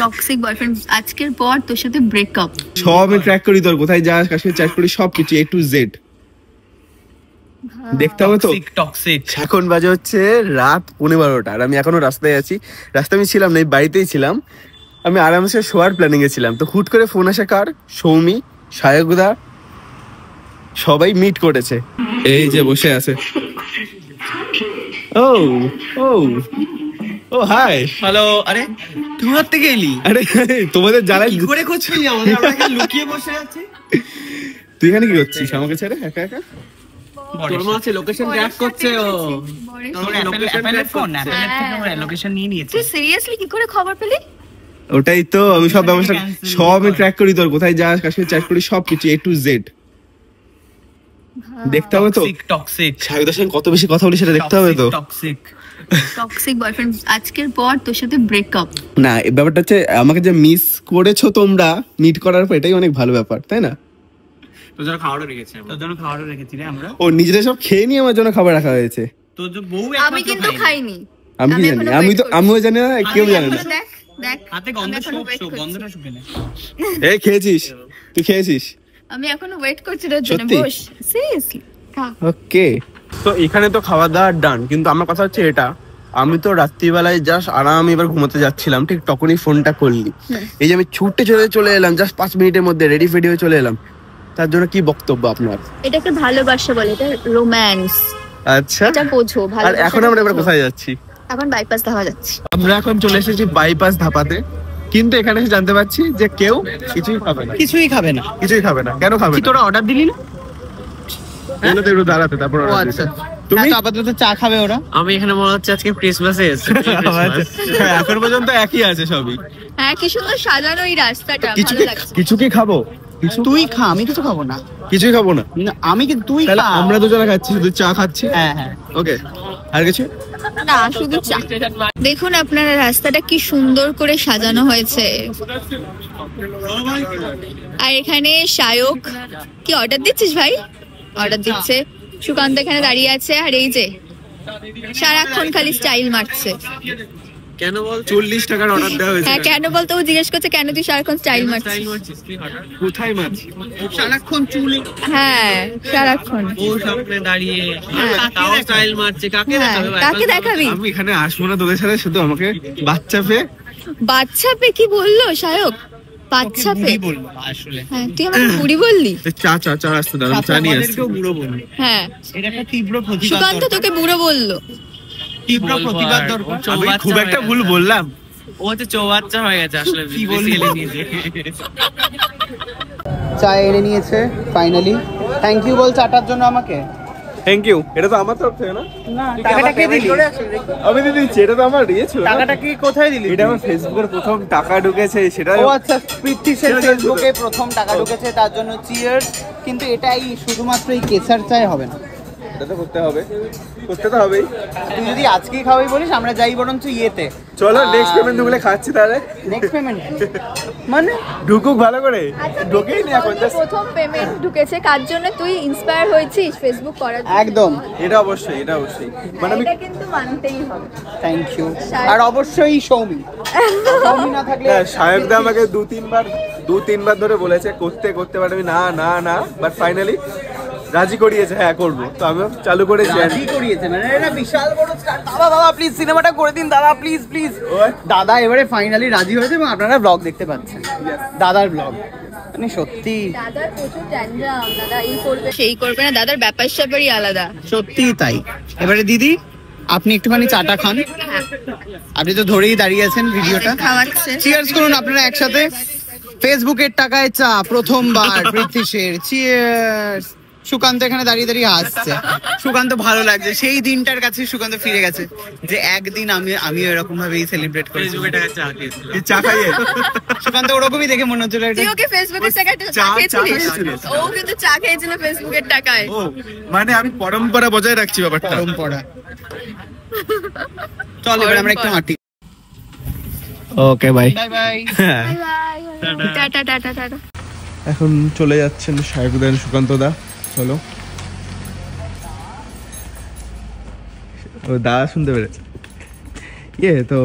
Toxic boyfriend, আজকের পর তোর সাথে ব্রেকআপ। সব আমি ট্র্যাক করি, তোর কোথায় যাস, কার সাথে চ্যাট করি, সবকিছু A to Z দেখতে হবে তো। টক্সিক। এখন বাজে হচ্ছে রাত 12:15 আর আমি এখনো রাস্তায় আছি। রাস্তায় আমি ছিলাম না, বাড়িতেই ছিলাম। আমি আরামসে শোয়ার প্ল্যানিং এ ছিলাম, তো হুট করে ফোন আসে কার, সৌমি, সায়কদা, সবাই মিট করেছে, এই যে বসে আছে। ও ও ও হাই, হ্যালো। আরে তুই কোথা থেকে এলি? আরে তোমাদের জ্বালাই কি করে খোঁজ পেলি আমাদের? আমরা এখানে লুকিয়ে বসে আছি। তুই এখানে কি করছিস আমাকে ছেড়ে একা একা? তোর মনে হচ্ছে লোকেশন ট্র্যাক করছে ও। তোর অ্যাপেলের ফোন, অ্যাপেলের থেকে আমরা লোকেশন নিয়ে নিয়েছি। তুই সিরিয়াসলি কি করে খবর পেলি? ওটাই তো, আমি সব ব্যবস্থা, সব আমি ট্র্যাক করি, তোর কোথায় যাস, কার সাথে চ্যাট করি, সবকিছু A to Z দেখতে হবে তো। টক্সিক। সায়কদার সঙ্গে কত বেশি কথা বলি সেটা দেখতে হবে তো। টক্সিক টক্সিক বয়ফ্রেন্ড, আজকের পর তোর সাথে ব্রেকআপ। না, এই ব্যাপারটা হচ্ছে আমাকে যে মিস করেছো তোমরা মিট করার পর, এটাই অনেক ভালো ব্যাপার, তাই না? তোর জন্য খাবারও রেখেছি, তোর জন্য খাবারও রেখেছি রে আমরা। ও নিজেরা সব খেয়ে নিয়ে আমার জন্য খাবার রাখা হয়েছে। তোর যে বউ আমি কিন্তু খাইনি। আমি কি জানি? আমিও জানি না, কেউ জানে না। দেখ দেখ, হাতে গন্ধ গন্ধটা শুকে না। এই খেয়েছিস? তুই খেয়েছিস? আমি এখনো ওয়েট করছি তোর জন্য। সত্যি? বস, সিরিয়াসলি ওকে। তো এখানে তো খাওয়া দাওয়া ডান, কিন্তু আমার কথা হচ্ছে এটা, আমি তো রাত্রিবেলায় জাস্ট আরাম এবার ঘুমোতে যাচ্ছিলাম, ঠিক তখনই ফোনটা করলি। এই যে আমি ছুটে চলে এলাম, জাস্ট 5 মিনিটের মধ্যে রেডি ফেডি হয়ে চলে এলাম, তার জন্য কি বক্তব্য আপনার? এটাকে ভালোবাসা বলে, এটা রোম্যান্স। আচ্ছা, এটা বোঝো আর ভালোবাসা। এখন আমরা এবার কোথায় যাচ্ছি? এখন বাইপাস ধাবা যাচ্ছি। আমরা এখন চলে এসেছি বাইপাস ধাপাতে, কিন্তু এখানে এসে জানতে পারছি যে কেউ কিছুই খাবে না। কিছুই খাবে না? কিছুই খাবে না, কেন খাবে না? তোরা অর্ডার দিলি না? বলে তো একটু দাঁড়াতে, তারপর ও আচ্ছা, তুমি আপাতত চা খাবে ওরা। আমি এখানে মনে হচ্ছে আজকে ক্রিসমাসে এসেছি। এখন পর্যন্ত একই আছে সবই। হ্যাঁ, কি সুন্দর সাজানো এই রাস্তাটা, ভালো লাগছে। কিছু কি খাবো? তুই খা, আমি কিছু খাবো না। কিছুই খাবো না? আমি কিন্তু তুই তাহলে খা। আমরা দুজনে খাচ্ছি, শুধু চা খাচ্ছি। হ্যাঁ হ্যাঁ, ওকে, আর কিছু না, শুধু চা। দেখুন আপনারা রাস্তাটা কি সুন্দর করে সাজানো হয়েছে। আর এখানে সায়ক কি অর্ডার দিচ্ছিস ভাই? অর্ডার দিচ্ছে। সুকান্ত এখানে দাঁড়িয়ে আছে, আর এই যে সারাক্ষণ খালি স্টাইল মারছে। কেন বল? 40 টাকার অর্ডার দেওয়া হয়েছে। হ্যাঁ, কেন বলতো? ও জিজ্ঞেস করছে কেন তুই সারাক্ষণ স্টাইল মারছিস। কোথায় মাছ? সারাক্ষণ চুলে। হ্যাঁ, সারাক্ষণ ও সামনে দাঁড়িয়ে তাও স্টাইল মারছে। কাকে দেখাবে? কাকে দেখাবি? আমি এখানে আসবো না তোদের সাথে, শুধু আমাকে বাচ্চা পেয়ে। বাচ্চা পে কি বললো সায়ক? বাচ্চা পে বলবো আসলে। হ্যাঁ, তুই আমাকে বুড়ি বললি। চা আসতে দাঁড়ান, চা নিয়ে আসছি। বুড়ো বলবো। হ্যাঁ, এটা একটা তীব্র প্রতিবাদ। সুকান্ত তোকে বুড়ো বললো। তীব্র প্রতিবাদ দরকার। আমি খুব একটা ভুল বললাম? ও তো চৌবাচ্চা হয়ে গেছে আসলে। কি বললি? চা এনে নিয়েছে ফাইনালি। থ্যাংক ইউ বল চাটার জন্য আমাকে। Thank you. এটা তো আমার তরফ থেকে না? না, টাকাটা কে দিলি? আমি দিয়ে দিচ্ছি, এটা তো আমার ইয়ে ছিল। টাকাটা কি কোথায় দিলি? এটা আমার ফেসবুকের প্রথম টাকা ঢুকেছে, সেটা। ও আচ্ছা, পৃথ্বীশের ফেসবুকে প্রথম টাকা ঢুকেছে, তার জন্য চিয়ার্স। কিন্তু এটাই শুধুমাত্র এই কেসার চাই হবে না, এটা তো করতে হবে, করতে তো হবেই। তুই যদি আজকেই খাওয়াই বলিস, আমরা যাই বরঞ্চ ইয়েতে। চলো নেক্সট পেমেন্ট দুগুলো খাচ্ছি তাহলে। নেক্সট পেমেন্ট মানে ঢুকুক ভালো করে, ঢুকেই নি এখন। প্রথম পেমেন্ট ঢুকেছে, কার জন্য তুই ইন্সপায়ার হয়েছিস ফেসবুক করার জন্য? একদম, এটা অবশ্যই, এটা অবশ্যই। মানে আমি এটা কিন্তু মানতেই হবে। Thank you. আর অবশ্যই সৌমি না থাকলে। সায়কদা আমাকে দু তিনবার ধরে বলেছে করতে বাট আমি না বাট ফাইনালি রাজি করিয়েছে, হ্যাঁ করবো। তো আমিও চালু করেছি। রাজি করিয়েছে মানে এটা বিশাল বড় স্টার। দাদা প্লিজ সিনেমাটা করে দিন দাদা, প্লিজ। দাদা এবারে ফাইনালি রাজি হয়েছে এবং আপনারা ব্লগ দেখতে পাচ্ছেন দাদার ব্লগ। মানে সত্যি দাদার প্রচুর ট্যান্ড্রাম, দাদা এই করবে সেই করবে না, দাদার ব্যাপার স্যাপারই আলাদা। সত্যি তাই। এবারে দিদি আপনি একটুখানি চাটা খান। আপনি তো ধরেই দাঁড়িয়ে আছেন ভিডিওটা। খাওয়াচ্ছে। চিয়ার্স করুন আপনারা একসাথে। ফেসবুকের টাকায় চা প্রথমবার পৃথ্বীশের। চিয়ার্স। সুকান্ত এখানে দাঁড়িয়ে হাসছে। সুকান্ত ভালো লাগছে, সেই দিনটার কাছে সুকান্ত ফিরে গেছে যে একদিন আমি এরকম ভাবেই সেলিব্রেট করেছি। চা খাইয়ে সুকান্ত ওরকমই দেখে মনে হচ্ছিল। তুই ওকে ফেসবুকের টাকায় চা খেয়েছিলিস? ও কিন্তু চা খেয়েছিল ফেসবুকের টাকায়। ও মানে আমি পরম্পরা বজায় রাখছি ব্যাপারটা। পরম্পরা। চল এবার আমরা একটু হাঁটি। Okay bye bye bye tata tata tata. এখন চলে যাচ্ছেন সায়কদা, সুকান্তদা। চলো। ও দা শুনতে পেরেছে। তো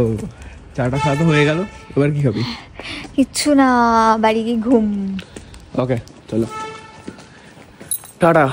চাটা খাওয়া তো হয়ে গেল। এবার কি খাবি? কিচ্ছু না, বাড়ি গিয়ে ঘুম। ওকে চলো টাটা।